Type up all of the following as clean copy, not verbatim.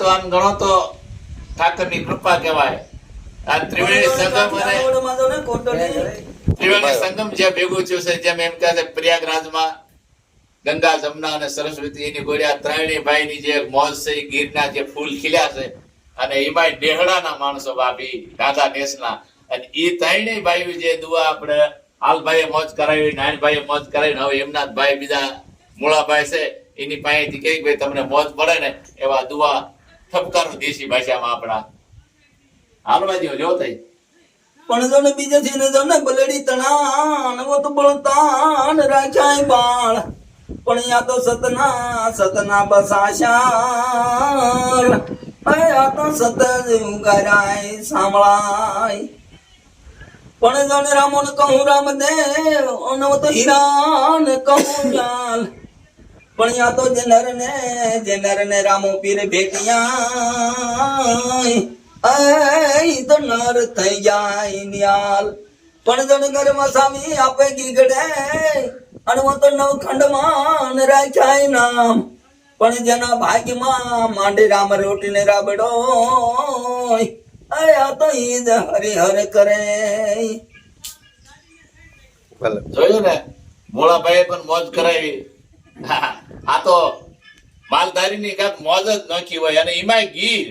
તો આમ ગણો તો ઠાકરની કૃપા કહેવાય. આ ત્રિવેણી સંગમ અને ત્રિવેણી સંગમ જે ભેગું થયું છે, જેમ એમ કહે છે પ્રયાગરાજમાં ગંગા, જમના અને સરસ્વતી એની ગોળ્યા ત્રણેય ભાઈની જે મોજ છે, ગીરના જે ફૂલ ખીલ્યા છે, અને એમાંય ડેહડાના માણસો ભાભી દાદા દેશના, અને એ ત્રણેય ભાઈઓ જે દુઆ આપણે હાલભાઈએ મોજ કરાવી, નાનભાઈએ મોજ કરાવી, હવે એમના ભાઈ બીજા મૂળાભાઈ છે એની પાસેથી કઈ ભાઈ તમને મોજ પડે ને એવા દુઆ ઠપકારો દેશી ભાષામાં આપણા હાલવા દો જો થઈ. પણ જો ને બીજે થી ને જો ને બલડી તણાન વો તો બળતાન રાખ્યા બાળ, પણ યા તો સતના બસાશાર, આ તો સત ઉગારાય સાંભળાય. પણ જો ને રામો ને કહું રામદેવ, અને વો તો હીરાન કહું જાલ, પણ યા તો જે નર ને રામો પીર ભેટિયા, તો નર થઈ જાય નિયાલ. પણ જણ ઘરમાં સ્વામી આપે ગીગડે, અને હું તો નવખંડમાં રાખ્યા નામ, પણ જેના ભાગ્યમાં માંડે રામ રોટી ને રાબડો, આ તો ઈદ હરિહર કરે. જોયું ને, મોળાભાઈએ પણ મોજ કરાવી. આ તો માલધારીની કાંઈક મોજ જ નોખી હોય. અને એમાંય ગીર,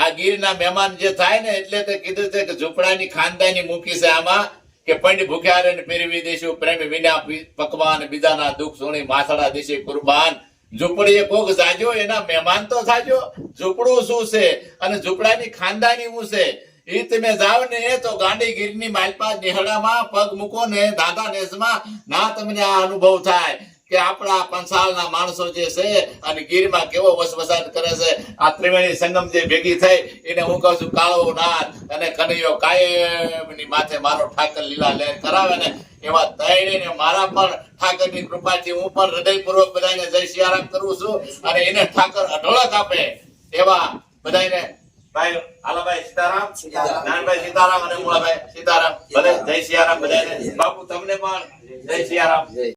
આ ગીરના મહેમાન જે થાય ને, એટલે તે કીધું છે કે ઝૂંપડાની ખાનદાની મૂકી છે આમાં, કે પંડ ભૂખ્યા રે ફેરવી દઈશું પ્રેમ વિના પકવાન, બીજાના દુઃખ સુણી માથડા દેશે કુરબાન. ઝૂંપડીએ કોક જાજો, એના મહેમાન તો થાજો. ઝૂંપડું શું છે અને ઝૂંપડાની ખાનદાની શું છે, એ તમે જાવ ને તો ગાંડી ગીરની માલપા નેહડામાં પગ મૂકો ને દાદા નેસમાં, ના તમને આ અનુભવ થાય કે આપણા પંચાલના માણસો જે છે અને ગીરમાં કેવો વસવસાટ કરે છે. આ ત્રિવેણી સંગમ જે ભેગી થઈ એને હું કહું છું કાળો નાથ અને કનૈયો કાયમની માથે મારો ઠાકર લીલા લહેર કરાવે ને, એવા તૈણીને મારા પણ ઠાકરની કૃપાથી હું પણ હૃદયપૂર્વક બધાને જય સિયારામ કરું છું. અને એને ઠાકર અઢળક આપે એવા બધાને ભાઈ હાલાભાઈ સીતારામ, નાનભાઈ સીતારામ અને મૂળાભાઈ સીતારામ. ભલે જય સિયારામ બધાને. બાપુ તમને પણ જય સિયારામ.